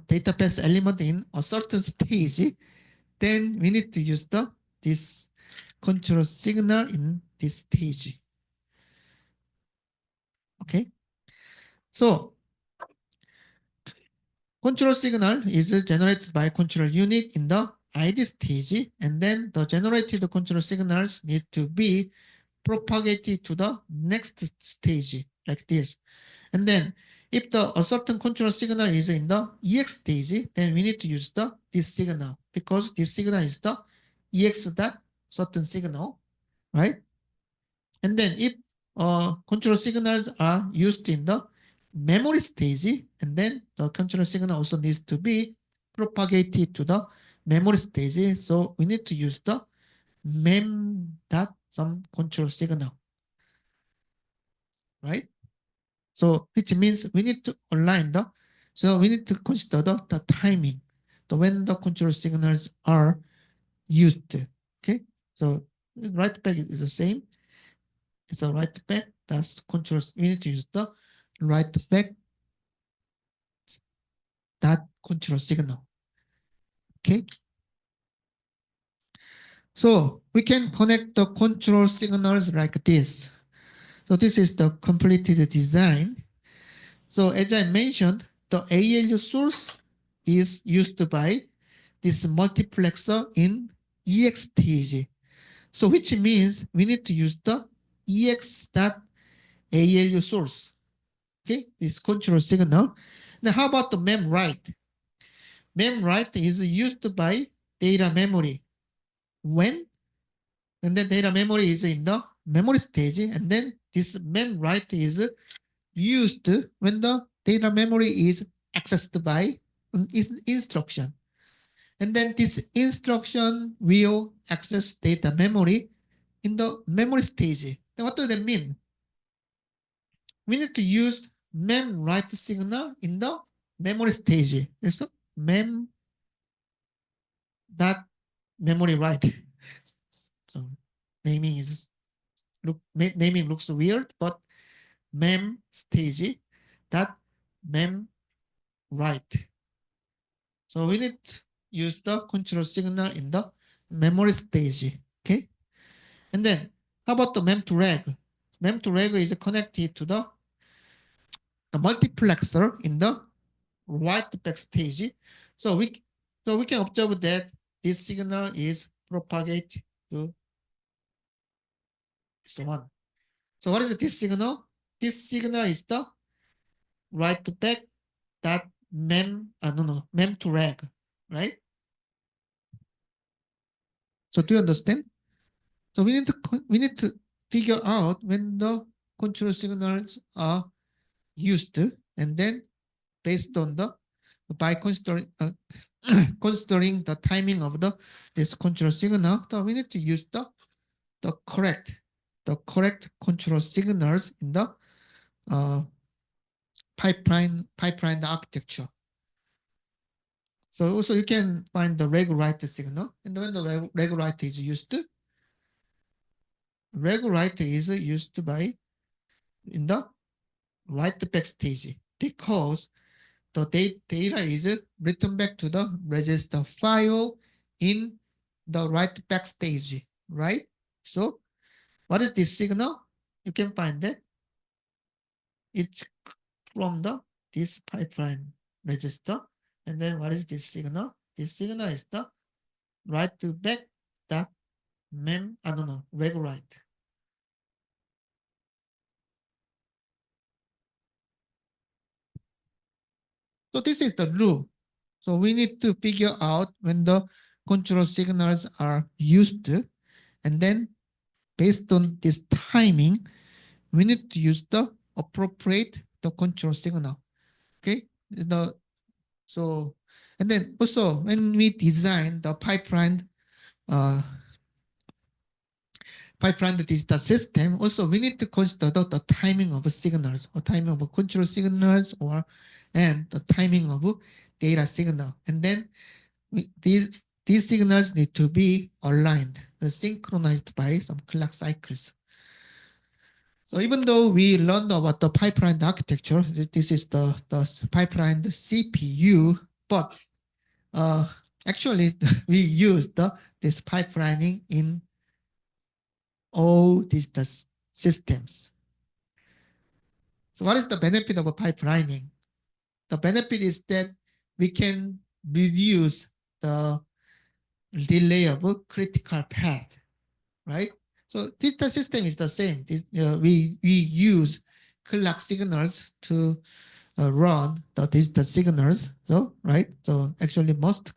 data path element in a certain stage, then we need to use this control signal in this stage. Okay. So control signal is generated by control unit in the ID stage, and then the generated control signals need to be propagated to the next stage like this. And then if a certain control signal is in the EX stage, then we need to use this signal because this signal is the EX dot certain signal, right? And then if control signals are used in the memory stage, and then the control signal also needs to be propagated to the memory stage. So we need to use the mem dot some control signal, right? So which means we need to align so we need to consider the timing, when the control signals are used. Okay, so write back is the same. It's a write back. That's control. We need to use the write back that control signal. Okay. So we can connect the control signals like this. So this is the completed design. So as I mentioned, the ALU source is used by this multiplexer in EX stage. So which means we need to use the EX.ALU source. Okay, this control signal. Now how about the mem write? Mem write is used by data memory. When? And then data memory is in the memory stage, and then this mem write is used when the data memory is accessed by instruction. And then this instruction will access data memory in the memory stage. Now what does that mean? We need to use mem write signal in the memory stage. So mem dot memory write. So naming looks weird, but mem stage dot mem write. So we need to use the control signal in the memory stage. Okay. And then how about the mem to reg? Mem to reg is connected to the multiplexer in the write back stage. So we can observe that this signal is propagated to this one. So what is this signal? This signal is the write back that mem to reg, right? So do you understand? So we need to figure out when the control signals are used, and then based on the by considering considering the timing of this control signal, so we need to use the correct control signals in the uh, pipeline architecture. So also you can find the reg write signal, and when the reg write is used, reg write is used by in the write back stage, because the data is written back to the register file in the write back stage, right? So what is this signal? You can find that it's from this pipeline register. And then what is this signal? This signal is the write to back that reg write. So this is the rule. So we need to figure out when the control signals are used, and then based on this timing, we need to use the appropriate control signal. Okay. So and then also when we design the pipeline digital system, also we need to consider the timing of signals, or timing of control signals, and the timing of data signal. And then these signals need to be aligned, synchronized by some clock cycles. So even though we learned about the pipeline architecture, this is the pipeline CPU, but actually we use this pipelining in all these systems. So what is the benefit of a pipelining? The benefit is that we can reduce the delay of a critical path, right? So digital system is the same. We use clock signals to run the digital signals. So right. So actually, most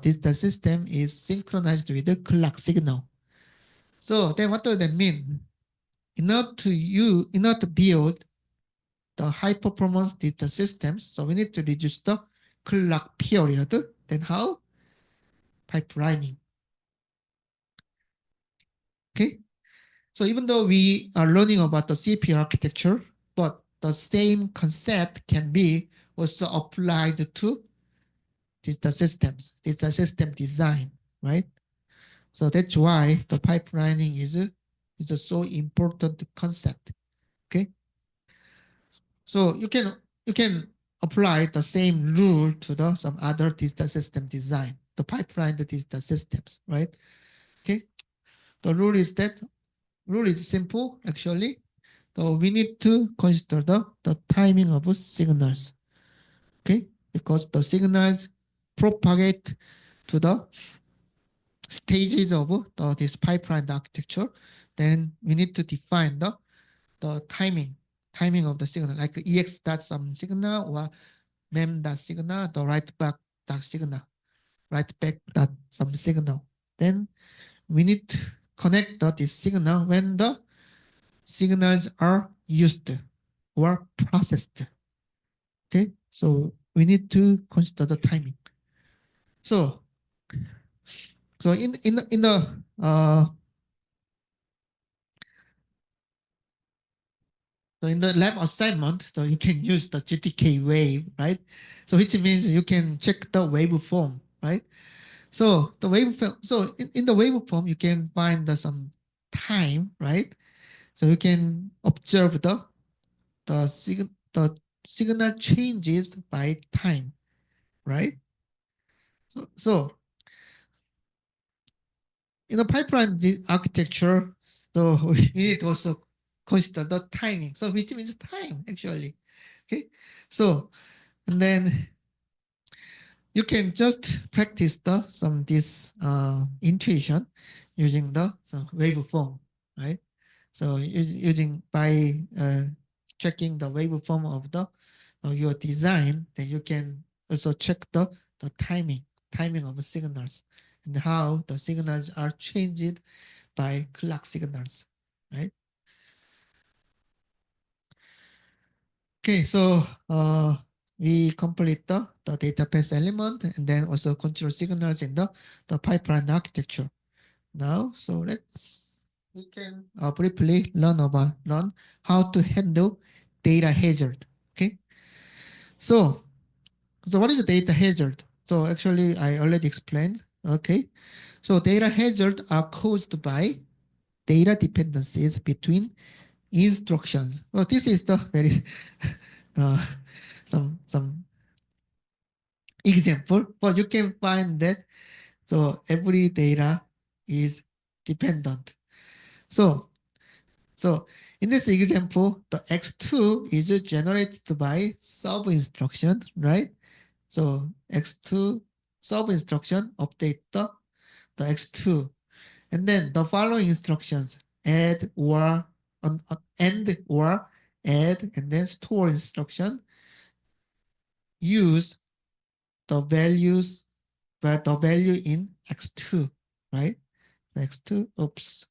digital system is synchronized with the clock signal. So then, what does that mean? In order to build the high performance digital systems, so we need to reduce the clock period. Then how? Pipelining. Okay. So even though we are learning about the CPU architecture, but the same concept can be also applied to digital systems, digital system design, right? So that's why the pipelining is a so important concept. Okay. So you can apply the same rule to some other digital system design, the pipeline the digital systems, right? Okay. The rule is simple actually. So we need to consider the timing of signals. Okay, because the signals propagate to the stages of this pipeline architecture, then we need to define the timing of the signal, like ex dot some signal or mem dot signal, the write back dot signal, write back dot some signal. Then we need to connect this signal when the signals are used or processed. Okay, so we need to consider the timing. So, so in the so in the lab assignment, so you can use the GTK wave, right? So which means you can check the waveform, right? So the waveform, so in the waveform, you can find some time, right? So you can observe the signal changes by time, right? So in the pipeline architecture, so we need to also consider the timing. So which means time actually. Okay. So and then you can just practice this intuition using the waveform, right? So using by checking the waveform of the your design, then you can also check the timing of the signals and how the signals are changed by clock signals, right? Okay, so we complete the data path element and then also control signals in the pipeline architecture. Now, so we can briefly learn how to handle data hazard. Okay, so what is a data hazard? So actually, I already explained. Okay, so data hazard are caused by data dependencies between instructions. Well, this is the very uh, some example, but you can find that so every data is dependent. So in this example, the x2 is generated by sub instruction, right? So x2 sub instruction update the x2, and then the following instructions add or and or add and then store instruction use the values but the value in x2, right? X2, oops,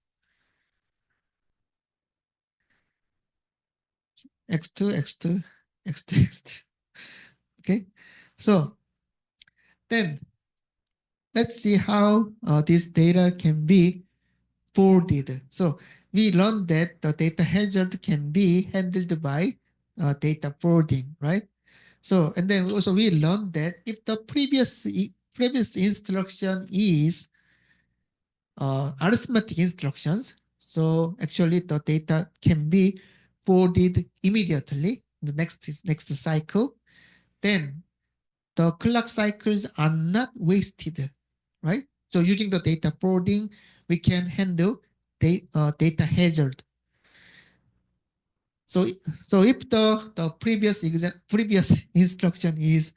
x2, x2, x2, x2. Okay, so then let's see how this data can be forwarded. So we learned that the data hazard can be handled by data forwarding, right? So and then also we learned that if the previous instruction is arithmetic instructions, so actually the data can be forwarded immediately the next cycle. Then the clock cycles are not wasted, right? So using the data forwarding, we can handle data hazard. So if the previous instruction is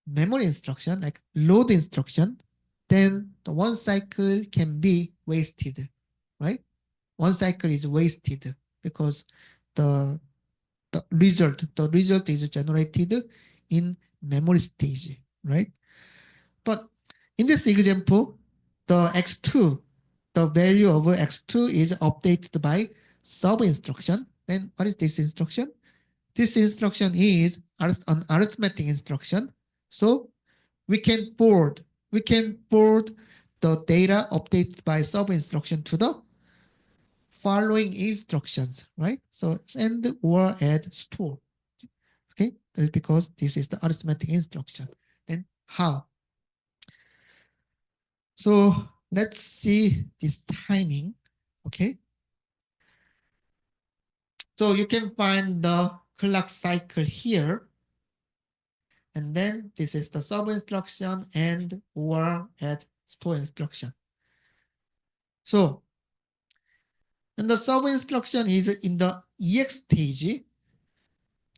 memory instruction, like load instruction, then the one cycle can be wasted, right? One cycle is wasted because the the result is generated in memory stage, right? But in this example, the x2, the value of x2 is updated by sub instruction. Then what is this instruction? This instruction is an arithmetic instruction. So we can forward the data updated by sub instruction to the following instructions, right? So send or add store. Okay, that's because this is the arithmetic instruction. Then how? So let's see this timing. Okay. So you can find the clock cycle here. And then this is the sub instruction and or add store instruction. So when the sub instruction is in the EX stage,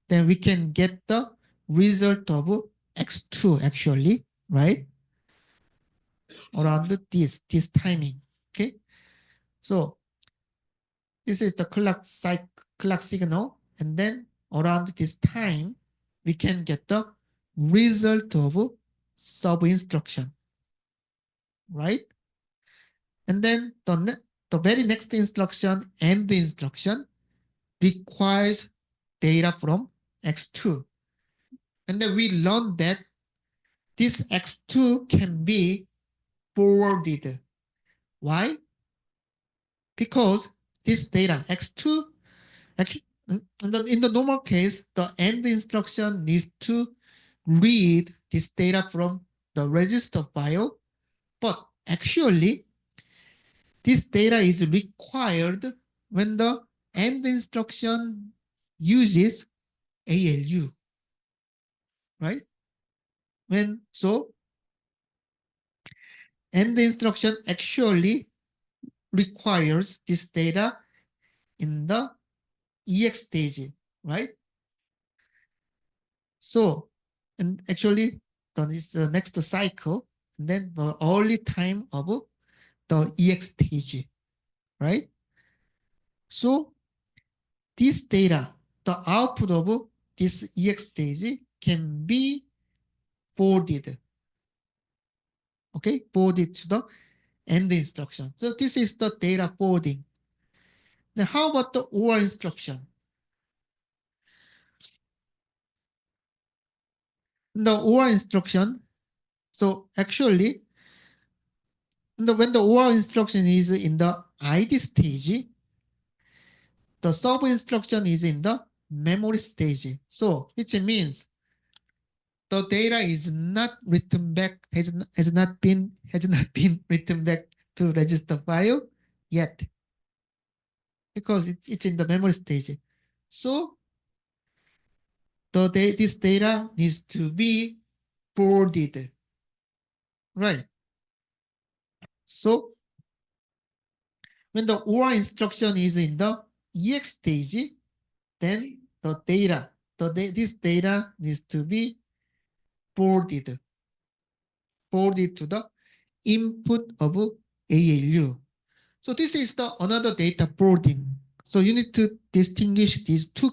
then we can get the result of X2 actually. right? Around this timing. Okay, so this is the clock signal, and then around this time we can get the result of sub instruction, right? And then the very next instruction, end instruction, requires data from x2, and then we learned that this x2 can be forwarded. Why? Because this data x2 actually in the normal case, the end instruction needs to read this data from the register file, but actually this data is required when the end instruction uses ALU, right? So end instruction actually requires this data in the EX stage, right? So, and actually, then is the next cycle, and then the early time of the EX stage, right? So, this data, the output of this EX stage can be forwarded, okay? Forwarded to the end instruction. So, this is the data forwarding. Now, how about the OR instruction? The OR instruction, so actually, when the OR instruction is in the ID stage, the sub instruction is in the memory stage. So which means the data is not written back, has not been written back to register file yet because it's in the memory stage. So this data needs to be forwarded, right? So when the OR instruction is in the EX stage, then this data needs to be forwarded, forwarded to the input of ALU. So this is the another data forwarding. So you need to distinguish these two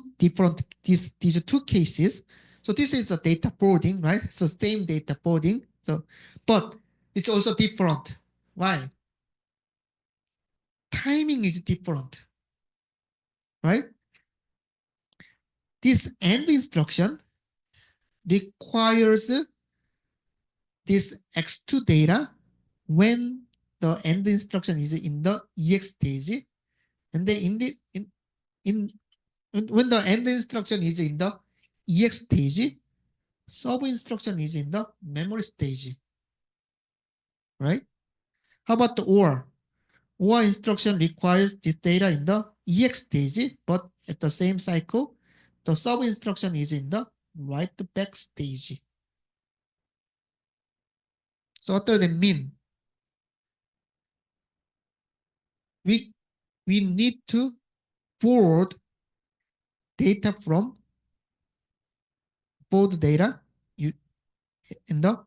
cases. So this is the data forwarding, right? So same data forwarding. So, but it's also different. Why? Timing is different, right? This end instruction requires this X2 data when the end instruction is in the EX stage, and then in when the end instruction is in the EX stage, sub instruction is in the memory stage, right? How about the OR? OR instruction requires this data in the EX stage, but at the same cycle, the sub instruction is in the write back stage. So what does it mean? We we need to forward data from both data in the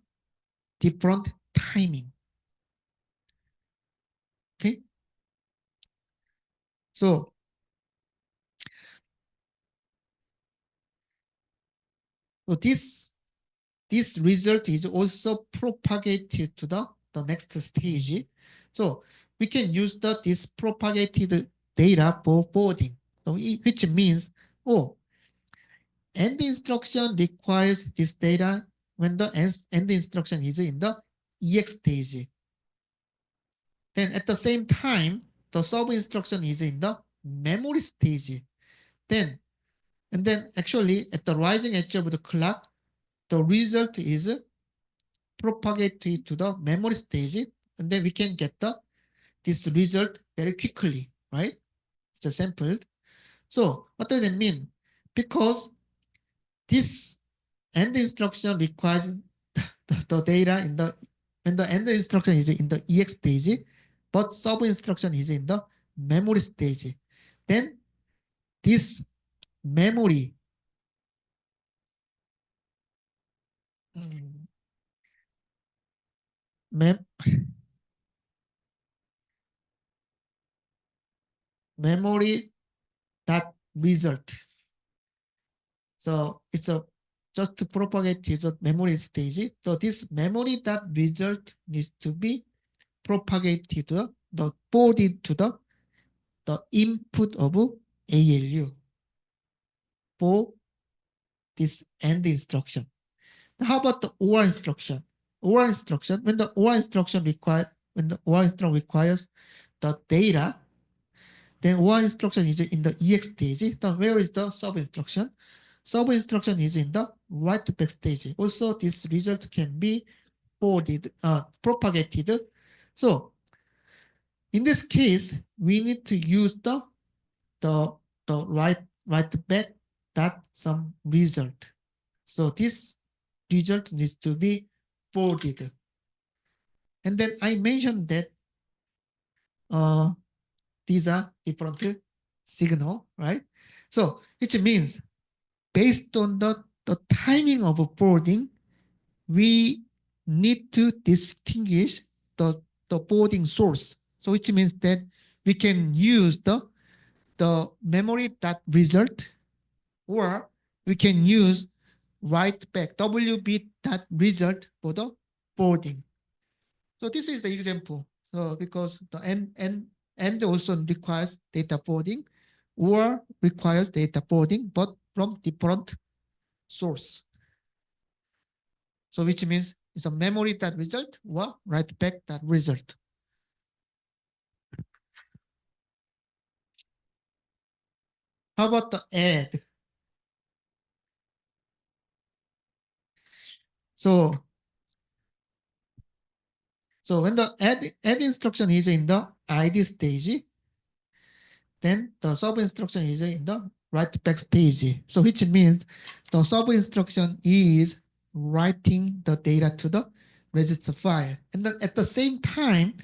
different timing. Okay, so this result is also propagated to the next stage. So we can use this propagated data for forwarding. So which means, oh, end instruction requires this data when the end instruction is in the EX stage. Then at the same time, the sub instruction is in the memory stage. Then and then actually at the rising edge of the clock, the result is propagated to the memory stage, and then we can get this result very quickly, right? It's a sampled. So what does it mean? Because this end instruction requires the data in the when the end instruction is in the EX stage, but sub instruction is in the memory stage. Then this memory mem memory dot result. So it's a just to propagate to the memory stage. So this memory dot result needs to be propagated the forwarded to the input of ALU for this end instruction. How about the OR instruction? OR instruction, when the OR instruction requires the data, then OR instruction is in the EX stage. Then where is the sub instruction? Sub instruction is in the write back stage. Also, this result can be forwarded, propagated. So in this case, we need to use the write back that some result. So this result needs to be forwarded. And then I mentioned that these are different signal, right? So which means based on the timing of forwarding, we need to distinguish the forwarding source. So which means that we can use the memory that result, or we can use write back WB that result for the forwarding. So this is the example. So because the end also requires data forwarding, or requires data forwarding, but from different source. So which means it's a memory that result or write back that result. How about the add? So when the add instruction is in the ID stage, then the sub instruction is in the write back stage. So which means the sub instruction is writing the data to the register file. And then at the same time,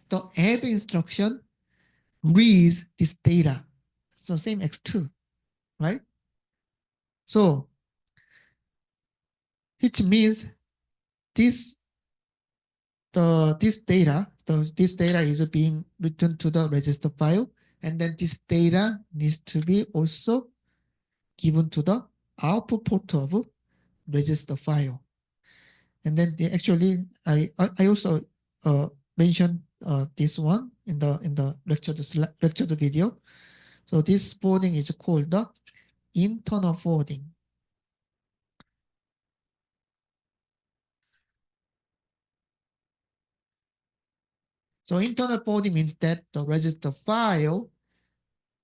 the add instruction reads this data. So same X2, right? So which means this this data is being returned to the register file, and then this data needs to be also given to the output port of register file. And then I also mentioned this one in the lecture video. So this forwarding is called the internal forwarding. So internal forwarding means that the register file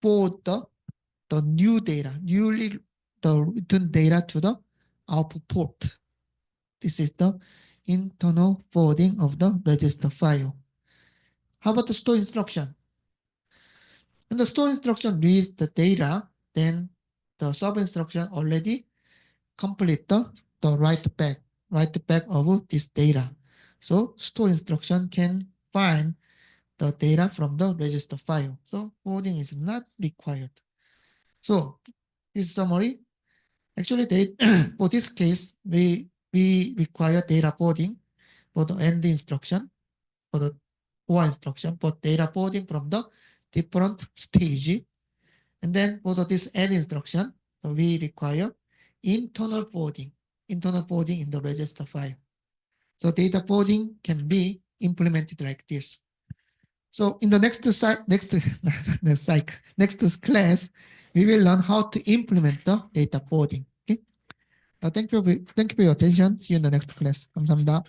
forward the new data, the written data to the output port. This is the internal forwarding of the register file. How about the store instruction? When the store instruction reads the data, then the sub instruction already complete the write back of this data. So store instruction can find the data from the register file. So forwarding is not required. So this summary. Actually, for this case, we require data forwarding for the end instruction, for the OR instruction, but data forwarding from the different stage. And then for this add instruction, we require internal forwarding in the register file. So data forwarding can be implemented like this. So in the next class, we will learn how to implement the data forwarding. Okay. Thank you for your attention. See you in the next class. 감사합니다.